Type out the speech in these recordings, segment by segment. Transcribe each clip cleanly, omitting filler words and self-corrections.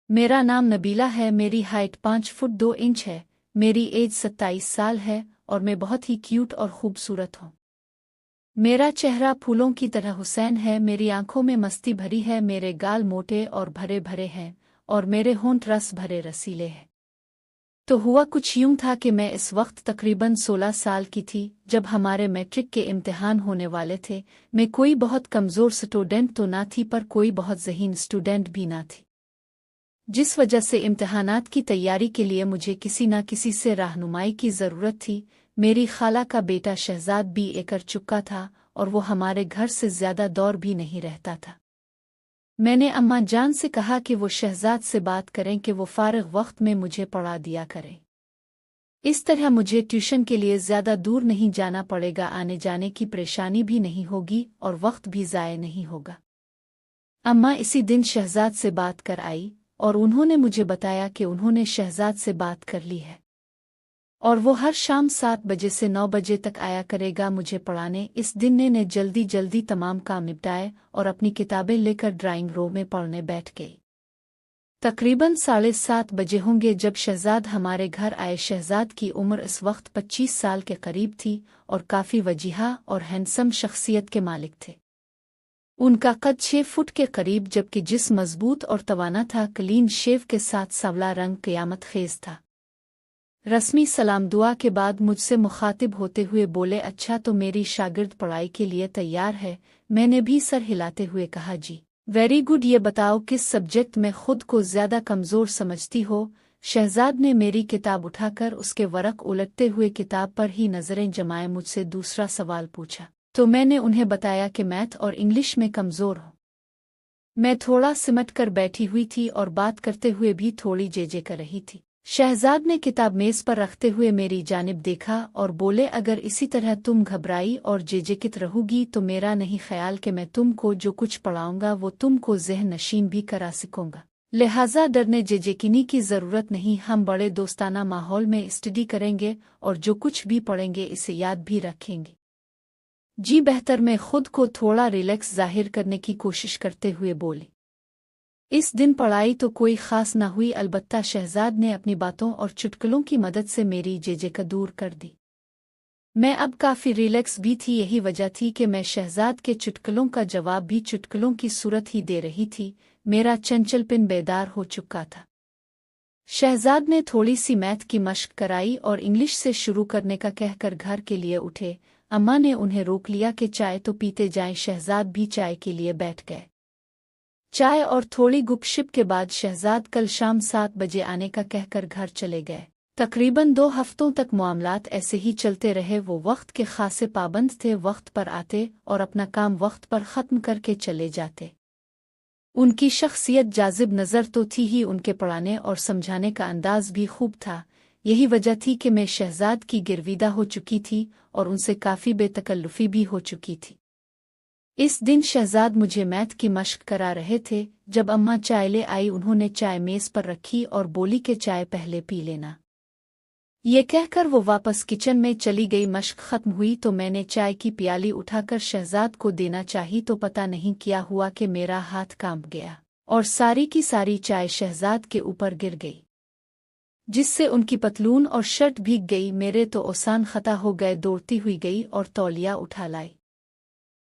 मेरा नाम नबीला है। मेरी हाइट 5 फुट 2 इंच है। मेरी एज 27 साल है और मैं बहुत ही क्यूट और खूबसूरत हूँ। मेरा चेहरा फूलों की तरह हुसैन है। मेरी आंखों में मस्ती भरी है। मेरे गाल मोटे और भरे भरे हैं और मेरे होंठ रस भरे रसीले हैं। तो हुआ कुछ यूं था कि मैं इस वक्त तकरीबन 16 साल की थी जब हमारे मैट्रिक के इम्तिहान होने वाले थे। मैं कोई बहुत कमज़ोर स्टूडेंट तो ना थी पर कोई बहुत ज़हीन स्टूडेंट भी ना थी, जिस वजह से इम्तिहानात की तैयारी के लिए मुझे किसी न किसी से रहनुमाई की ज़रूरत थी। मेरी खाला का बेटा शहजाद BA कर चुका था और वो हमारे घर से ज़्यादा दूर भी नहीं रहता था। मैंने अम्मा जान से कहा कि वो शहजाद से बात करें कि वो फारिग वक्त में मुझे पढ़ा दिया करें। इस तरह मुझे ट्यूशन के लिए ज़्यादा दूर नहीं जाना पड़ेगा, आने जाने की परेशानी भी नहीं होगी और वक्त भी ज़ाय नहीं होगा। अम्मा इसी दिन शहजाद से बात कर आई और उन्होंने मुझे बताया कि उन्होंने शहजाद से बात कर ली है और वो हर शाम 7 बजे से 9 बजे तक आया करेगा मुझे पढ़ाने। इस दिन ने जल्दी जल्दी तमाम काम निपटाए और अपनी किताबें लेकर ड्राइंग रूम में पढ़ने बैठ गई। तकरीबन 7:30 बजे होंगे जब शहजाद हमारे घर आए। शहजाद की उम्र इस वक्त 25 साल के करीब थी और काफ़ी वजीहा और हैंडसम शख्सियत के मालिक थे। उनका कद 6 फुट के करीब जबकि जिस्म मजबूत और तवाना था। क्लीन शेव के साथ सांवला रंग क़यामत खेज था। रस्मी सलाम दुआ के बाद मुझसे मुखातिब होते हुए बोले, अच्छा तो मेरी शागिर्द पढ़ाई के लिए तैयार है। मैंने भी सर हिलाते हुए कहा, जी वेरी गुड। ये बताओ किस सब्जेक्ट में खुद को ज़्यादा कमज़ोर समझती हो। शहजाद ने मेरी किताब उठाकर उसके वरक उलटते हुए किताब पर ही नज़रें जमाए मुझसे दूसरा सवाल पूछा। तो मैंने उन्हें बताया कि मैथ और इंग्लिश में कमज़ोर हूँ। मैं थोड़ा सिमट कर बैठी हुई थी और बात करते हुए भी थोड़ी जेजे कर रही थी। शहजाद ने किताब मेज़ पर रखते हुए मेरी जानिब देखा और बोले, अगर इसी तरह तुम घबराई और जेजेकित रहोगी तो मेरा नहीं ख्याल कि मैं तुमको जो कुछ पढ़ाऊंगा वो तुमको ज़हन नशीन भी करा सकूंगा। लिहाजा डरने जेजेकिनी की ज़रूरत नहीं। हम बड़े दोस्ताना माहौल में स्टडी करेंगे और जो कुछ भी पढ़ेंगे इसे याद भी रखेंगे। जी बेहतर। मैं खुद को थोड़ा रिलैक्स जाहिर करने की कोशिश करते हुए बोली। इस दिन पढ़ाई तो कोई ख़ास न हुई, अलबत्ता शहजाद ने अपनी बातों और चुटकुलों की मदद से मेरी जेजेका दूर कर दी। मैं अब काफ़ी रिलैक्स भी थी। यही वजह थी कि मैं शहजाद के चुटकुलों का जवाब भी चुटकुलों की सूरत ही दे रही थी। मेरा चंचल पिन बेदार हो चुका था। शहजाद ने थोड़ी सी मैथ की मश्क कराई और इंग्लिश से शुरू करने का कहकर घर के लिए उठे। अम्मा ने उन्हें रोक लिया कि चाय तो पीते जाएं। शहजाद भी चाय के लिए बैठ गए। चाय और थोड़ी गुपशप के बाद शहजाद कल शाम 7 बजे आने का कहकर घर चले गए। तकरीबन 2 हफ्तों तक मामलात ऐसे ही चलते रहे। वो वक्त के खासे पाबंद थे, वक्त पर आते और अपना काम वक्त पर ख़त्म करके चले जाते। उनकी शख्सियत जाजिब नज़र तो थी ही, उनके पढ़ाने और समझाने का अंदाज भी खूब था। यही वजह थी कि मैं शहजाद की गिरविदा हो चुकी थी और उनसे काफ़ी बेतकल्लुफ़ी भी हो चुकी थी। इस दिन शहजाद मुझे मैथ की मश्क करा रहे थे। जब अम्मा चाय ले आई उन्होंने चाय मेज़ पर रखी और बोली कि चाय पहले पी लेना। ये कहकर वो वापस किचन में चली गई। मश्क ख़त्म हुई तो मैंने चाय की प्याली उठाकर शहजाद को देना चाही तो पता नहीं क्या हुआ कि मेरा हाथ कांप गया और सारी की सारी चाय शहजाद के ऊपर गिर गई, जिससे उनकी पतलून और शर्ट भीग गई। मेरे तो ओसान खता हो गए। दौड़ती हुई गई और तौलिया उठा लाई।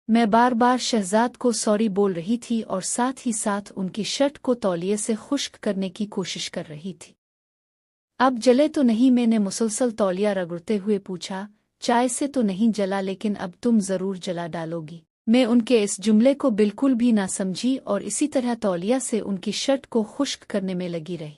मैं बार बार शहजाद को सॉरी बोल रही थी और साथ ही साथ उनकी शर्ट को तौलिए से खुश्क करने की कोशिश कर रही थी। अब जले तो नहीं? मैंने मुसलसल तौलिया रगड़ते हुए पूछा। चाय से तो नहीं जला, लेकिन अब तुम ज़रूर जला डालोगी। मैं उनके इस जुमले को बिल्कुल भी ना समझी और इसी तरह तौलिया से उनकी शर्ट को खुश्क करने में लगी रही।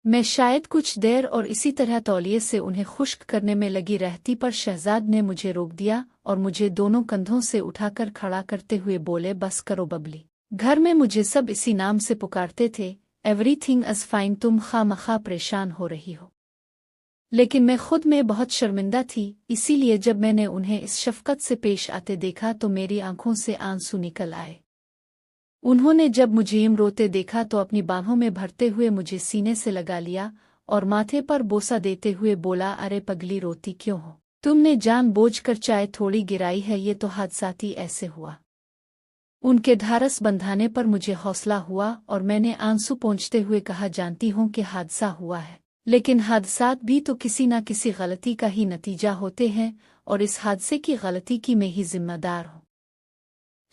मैं शायद कुछ देर और इसी तरह तौलिए से उन्हें खुश्क करने में लगी रहती, पर शहजाद ने मुझे रोक दिया और मुझे दोनों कंधों से उठाकर खड़ा करते हुए बोले, बस करो बबली। घर में मुझे सब इसी नाम से पुकारते थे। Everything is fine. तुम खामखा परेशान हो रही हो। लेकिन मैं खुद में बहुत शर्मिंदा थी, इसीलिए जब मैंने उन्हें इस शफ़क़त से पेश आते देखा तो मेरी आंखों से आंसू निकल आए। उन्होंने जब मुझे यूं रोते देखा तो अपनी बाहों में भरते हुए मुझे सीने से लगा लिया और माथे पर बोसा देते हुए बोला, अरे पगली, रोती क्यों हो? तुमने जानबूझकर चाय थोड़ी गिराई है, ये तो हादसाती ऐसे हुआ। उनके ढारस बंधाने पर मुझे हौसला हुआ और मैंने आंसू पोंछते हुए कहा, जानती हूँ कि हादसा हुआ है, लेकिन हादसात भी तो किसी न किसी गलती का ही नतीजा होते हैं और इस हादसे की गलती की मैं ही जिम्मेदार हूँ।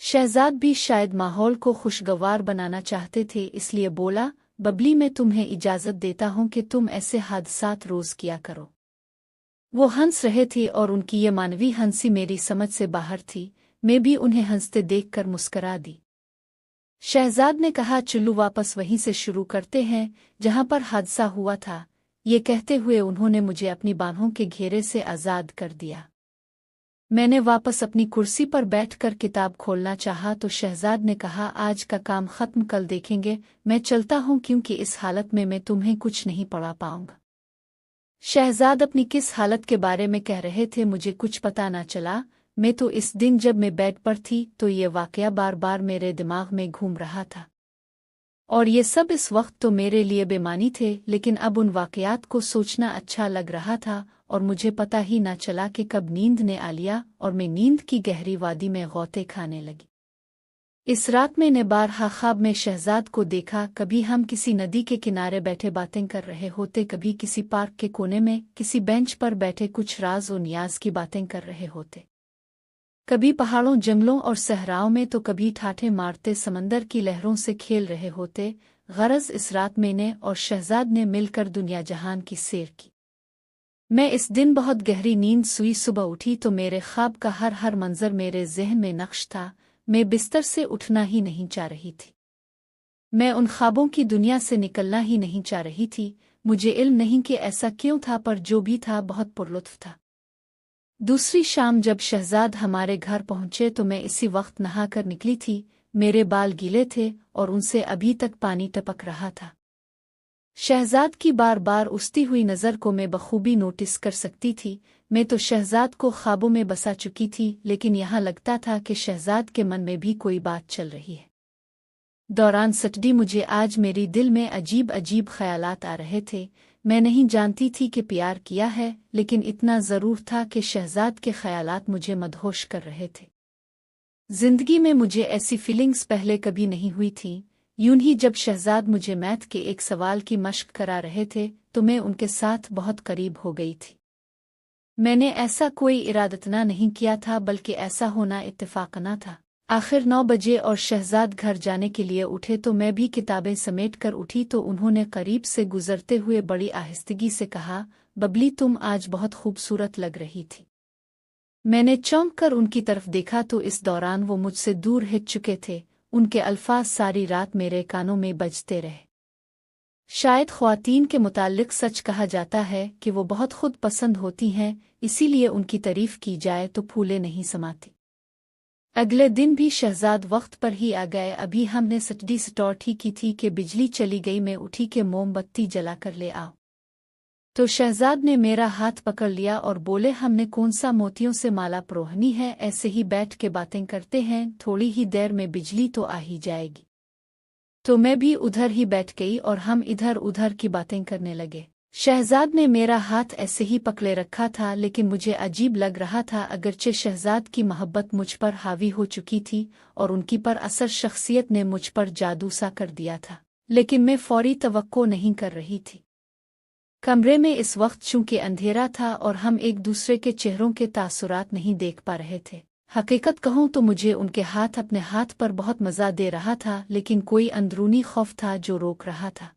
शहजाद भी शायद माहौल को खुशगवार बनाना चाहते थे, इसलिए बोला, बबली मैं तुम्हें इजाज़त देता हूँ कि तुम ऐसे हादसात रोज़ किया करो। वो हंस रहे थे और उनकी ये मानवीय हंसी मेरी समझ से बाहर थी। मैं भी उन्हें हंसते देखकर मुस्करा दी। शहजाद ने कहा, चलो वापस वहीं से शुरू करते हैं जहां पर हादसा हुआ था। ये कहते हुए उन्होंने मुझे अपनी बाहों के घेरे से आज़ाद कर दिया। मैंने वापस अपनी कुर्सी पर बैठकर किताब खोलना चाहा तो शहजाद ने कहा, आज का काम खत्म कल देखेंगे, मैं चलता हूँ क्योंकि इस हालत में मैं तुम्हें कुछ नहीं पढ़ा पाऊंगा। शहजाद अपनी किस हालत के बारे में कह रहे थे मुझे कुछ पता न चला। मैं तो इस दिन जब मैं बेड पर थी तो ये वाकया बार बार मेरे दिमाग में घूम रहा था और ये सब इस वक्त तो मेरे लिए बेमानी थे, लेकिन अब उन वाकयात को सोचना अच्छा लग रहा था और मुझे पता ही न चला कि कब नींद ने आ लिया और मैं नींद की गहरी वादी में गौते खाने लगी। इस रात मैंने बारहा ख्वाब में शहजाद को देखा। कभी हम किसी नदी के किनारे बैठे बातें कर रहे होते, कभी किसी पार्क के कोने में किसी बेंच पर बैठे कुछ राज और नियाज की बातें कर रहे होते, कभी पहाड़ों जंगलों और सहराओं में तो कभी ठाठे मारते समंदर की लहरों से खेल रहे होते। गरज इस रात मैंने और शहजाद ने मिलकर दुनिया जहान की सैर की। मैं इस दिन बहुत गहरी नींद सोई। सुबह उठी तो मेरे ख्वाब का हर हर मंजर मेरे जहन में नक्श था। मैं बिस्तर से उठना ही नहीं चाह रही थी। मैं उन ख्वाबों की दुनिया से निकलना ही नहीं चाह रही थी। मुझे इल्म नहीं कि ऐसा क्यों था, पर जो भी था बहुत पुरलुत्फ था। दूसरी शाम जब शहजाद हमारे घर पहुंचे तो मैं इसी वक्त नहाकर निकली थी। मेरे बाल गीले थे और उनसे अभी तक पानी टपक रहा था। शहजाद की बार बार उठती हुई नज़र को मैं बखूबी नोटिस कर सकती थी। मैं तो शहजाद को ख्वाबों में बसा चुकी थी, लेकिन यहाँ लगता था कि शहजाद के मन में भी कोई बात चल रही है। दौरान सटडी मुझे आज मेरी दिल में अजीब अजीब ख्यालात आ रहे थे। मैं नहीं जानती थी कि प्यार किया है, लेकिन इतना ज़रूर था कि शहजाद के ख्यालात मुझे मदहोश कर रहे थे। जिंदगी में मुझे ऐसी फीलिंग्स पहले कभी नहीं हुई थी। यूं ही जब शहजाद मुझे मैथ के एक सवाल की मश्क करा रहे थे तो मैं उनके साथ बहुत करीब हो गई थी। मैंने ऐसा कोई इरादतना नहीं किया था, बल्कि ऐसा होना इत्तेफाकना था। आखिर 9 बजे और शहजाद घर जाने के लिए उठे तो मैं भी किताबें समेट कर उठी तो उन्होंने करीब से गुजरते हुए बड़ी आहिस्तगी से कहा, बबली तुम आज बहुत खूबसूरत लग रही थी। मैंने चौंक कर उनकी तरफ देखा तो इस दौरान वो मुझसे दूर हिट चुके थे। उनके अल्फाज सारी रात मेरे कानों में बजते रहे। शायद ख्वातीन के मुताल्लिक सच कहा जाता है कि वो बहुत खुद पसंद होती हैं, इसीलिए उनकी तारीफ की जाए तो फूले नहीं समाती। अगले दिन भी शहजाद वक्त पर ही आ गए। अभी हमने सटडी स्टार्ट ही की थी कि बिजली चली गई। मैं उठी कि मोमबत्ती जलाकर ले आओ तो शहजाद ने मेरा हाथ पकड़ लिया और बोले, हमने कौन सा मोतियों से माला परोहनी है, ऐसे ही बैठ के बातें करते हैं, थोड़ी ही देर में बिजली तो आ ही जाएगी। तो मैं भी उधर ही बैठ गई और हम इधर उधर की बातें करने लगे। शहजाद ने मेरा हाथ ऐसे ही पकड़े रखा था, लेकिन मुझे अजीब लग रहा था। अगरचे शहजाद की मोहब्बत मुझ पर हावी हो चुकी थी और उनकी पर असर शख्सियत ने मुझ पर जादू सा कर दिया था, लेकिन मैं फौरी तवक्को नहीं कर रही थी। कमरे में इस वक्त चूंकि अंधेरा था और हम एक दूसरे के चेहरों के तासुरात नहीं देख पा रहे थे। हकीकत कहूँ तो मुझे उनके हाथ अपने हाथ पर बहुत मज़ा दे रहा था, लेकिन कोई अंदरूनी खौफ था जो रोक रहा था।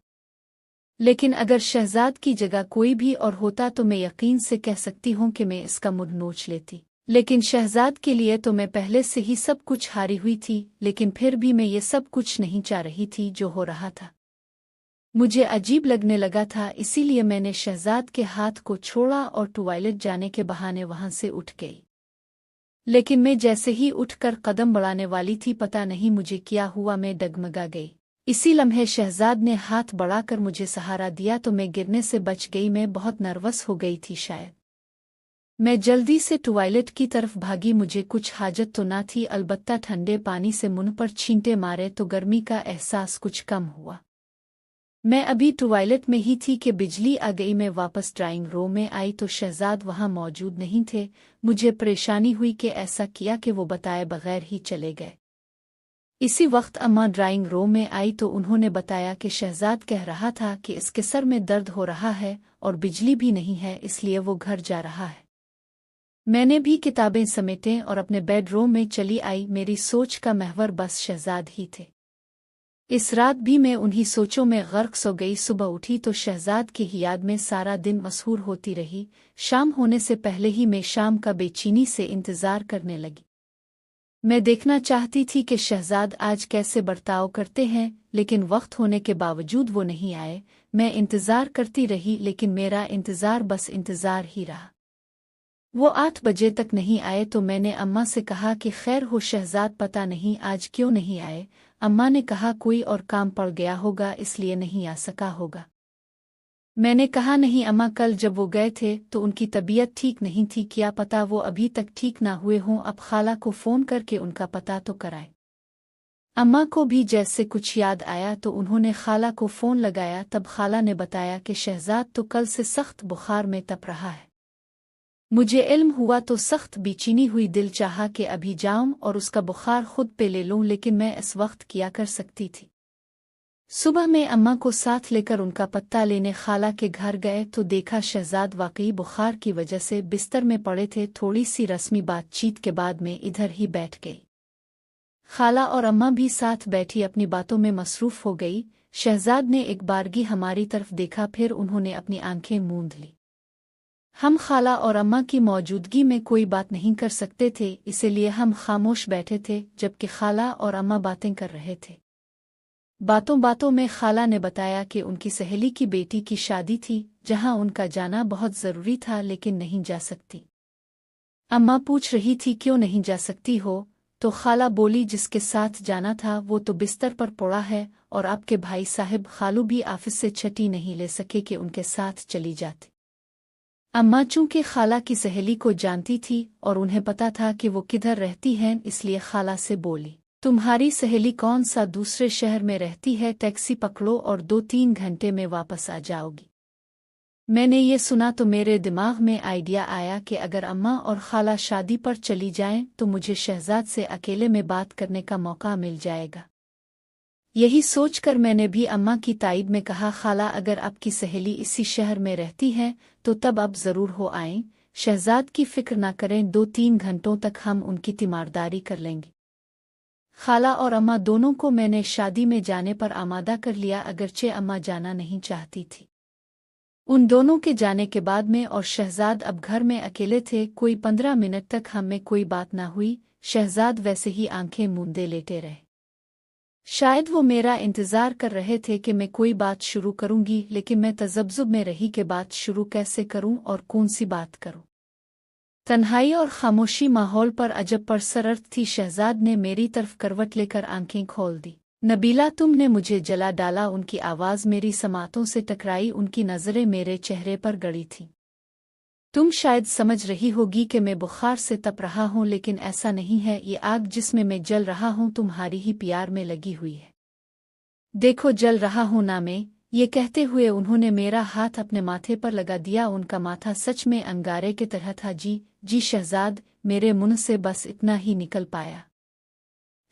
लेकिन अगर शहजाद की जगह कोई भी और होता तो मैं यकीन से कह सकती हूँ कि मैं इसका मुंह नोच लेती, लेकिन शहजाद के लिए तो मैं पहले से ही सब कुछ हारी हुई थी। लेकिन फिर भी मैं ये सब कुछ नहीं चाह रही थी जो हो रहा था। मुझे अजीब लगने लगा था, इसीलिए मैंने शहजाद के हाथ को छोड़ा और टॉयलेट जाने के बहाने वहां से उठ गई। लेकिन मैं जैसे ही उठकर कदम बढ़ाने वाली थी, पता नहीं मुझे क्या हुआ, मैं डगमगा गई। इसी लम्हे शहजाद ने हाथ बढ़ाकर मुझे सहारा दिया तो मैं गिरने से बच गई। मैं बहुत नर्वस हो गई थी शायद। मैं जल्दी से टॉयलेट की तरफ भागी। मुझे कुछ हाजत तो ना थी, अलबत्ता ठंडे पानी से मुंह पर छींटे मारे तो गर्मी का एहसास कुछ कम हुआ। मैं अभी टॉयलेट में ही थी कि बिजली आ गई। मैं वापस ड्राइंग रूम में आई तो शहजाद वहां मौजूद नहीं थे। मुझे परेशानी हुई कि ऐसा किया कि वो बताए बगैर ही चले गए। इसी वक्त अम्मा ड्राइंग रूम में आई तो उन्होंने बताया कि शहजाद कह रहा था कि इसके सर में दर्द हो रहा है और बिजली भी नहीं है, इसलिए वो घर जा रहा है। मैंने भी किताबें समेटें और अपने बेडरूम में चली आई। मेरी सोच का महवर बस शहजाद ही थे। इस रात भी मैं उन्हीं सोचों में गर्क सो गई। सुबह उठी तो शहजाद की ही याद में सारा दिन मसहूर होती रही। शाम होने से पहले ही मैं शाम का बेचैनी से इंतजार करने लगी। मैं देखना चाहती थी कि शहजाद आज कैसे बर्ताव करते हैं, लेकिन वक्त होने के बावजूद वो नहीं आए। मैं इंतजार करती रही, लेकिन मेरा इंतजार बस इंतजार ही रहा। वो 8 बजे तक नहीं आए तो मैंने अम्मा से कहा कि खैर हो शहजाद, पता नहीं आज क्यों नहीं आए। अम्मा ने कहा कोई और काम पड़ गया होगा इसलिए नहीं आ सका होगा। मैंने कहा नहीं अम्मा, कल जब वो गए थे तो उनकी तबीयत ठीक नहीं थी, क्या पता वो अभी तक ठीक ना हुए हों। अब खाला को फ़ोन करके उनका पता तो कराए। अम्मा को भी जैसे कुछ याद आया तो उन्होंने खाला को फ़ोन लगाया। तब खाला ने बताया कि शहजाद तो कल से सख्त बुखार में तप रहा है। मुझे इल्म हुआ तो सख्त बेचैनी हुई, दिल चाहा कि अभी जाऊं और उसका बुखार खुद पे ले लूं, लेकिन मैं इस वक्त क्या कर सकती थी। सुबह में अम्मा को साथ लेकर उनका पत्ता लेने खाला के घर गए तो देखा शहजाद वाकई बुखार की वजह से बिस्तर में पड़े थे। थोड़ी सी रस्मी बातचीत के बाद में इधर ही बैठ गई। खाला और अम्मा भी साथ बैठी अपनी बातों में मसरूफ हो गई। शहजाद ने एक बारगी हमारी तरफ देखा, फिर उन्होंने अपनी आंखें मूंद ली। हम खाला और अम्मा की मौजूदगी में कोई बात नहीं कर सकते थे, इसीलिए हम खामोश बैठे थे जबकि खाला और अम्मा बातें कर रहे थे। बातों बातों में खाला ने बताया कि उनकी सहेली की बेटी की शादी थी जहां उनका जाना बहुत ज़रूरी था, लेकिन नहीं जा सकती। अम्मा पूछ रही थी क्यों नहीं जा सकती हो, तो खाला बोली जिसके साथ जाना था वो तो बिस्तर पर पड़ा है और आपके भाई साहब खालू भी ऑफिस से छुट्टी नहीं ले सके कि उनके साथ चली जाती। अम्मा चूंकि खाला की सहेली को जानती थी और उन्हें पता था कि वो किधर रहती हैं, इसलिए खाला से बोली तुम्हारी सहेली कौन सा दूसरे शहर में रहती है, टैक्सी पकड़ो और 2-3 घंटे में वापस आ जाओगी। मैंने ये सुना तो मेरे दिमाग में आइडिया आया कि अगर अम्मा और खाला शादी पर चली जाएं तो मुझे शहजाद से अकेले में बात करने का मौका मिल जाएगा। यही सोचकर मैंने भी अम्मा की ताईद में कहा खाला अगर आपकी सहेली इसी शहर में रहती है तो तब आप ज़रूर हो आएं। शहजाद की फिक्र ना करें, 2-3 घंटों तक हम उनकी तीमारदारी कर लेंगे। खाला और अम्मा दोनों को मैंने शादी में जाने पर आमादा कर लिया, अगरचे अम्मा जाना नहीं चाहती थी। उन दोनों के जाने के बाद में और शहजाद अब घर में अकेले थे। कोई 15 मिनट तक हम में कोई बात ना हुई। शहजाद वैसे ही आंखें मूंदे लेटे रहे। शायद वो मेरा इंतज़ार कर रहे थे कि मैं कोई बात शुरू करूंगी, लेकिन मैं तजब्जुब में रही कि बात शुरू कैसे करूं और कौन सी बात करूं। तन्हाई और खामोशी माहौल पर अजब परसरत थी। शहजाद ने मेरी तरफ करवट लेकर आंखें खोल दी। नबीला तुमने मुझे जला डाला। उनकी आवाज़ मेरी समातों से टकराई, उनकी नज़रें मेरे चेहरे पर गड़ी थीं। तुम शायद समझ रही होगी कि मैं बुखार से तप रहा हूँ, लेकिन ऐसा नहीं है। ये आग जिसमें मैं जल रहा हूँ तुम्हारी ही प्यार में लगी हुई है। देखो जल रहा हूँ ना मैं। ये कहते हुए उन्होंने मेरा हाथ अपने माथे पर लगा दिया। उनका माथा सच में अंगारे की तरह था। जी शहजाद, मेरे मुंह से बस इतना ही निकल पाया।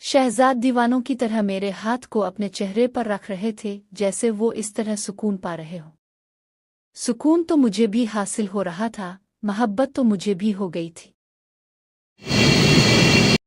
शहजाद दीवानों की तरह मेरे हाथ को अपने चेहरे पर रख रहे थे जैसे वो इस तरह सुकून पा रहे हो। सुकून तो मुझे भी हासिल हो रहा था, मोहब्बत तो मुझे भी हो गई थी।